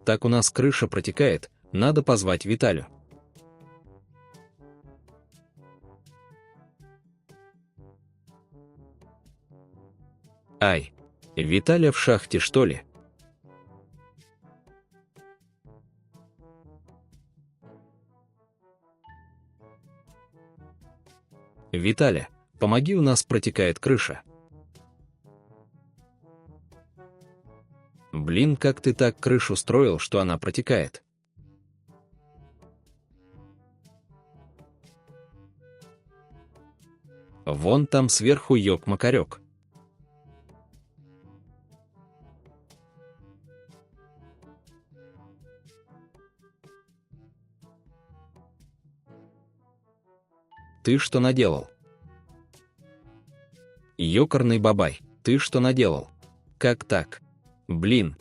Так у нас крыша протекает, надо позвать Виталю. Ай, Виталя в шахте, что ли? Виталя, помоги, у нас протекает крыша. Блин, как ты так крышу строил, что она протекает? Вон там сверху ёк-макарёк. Ты что наделал? Ёкарный бабай, ты что наделал? Как так? Блин,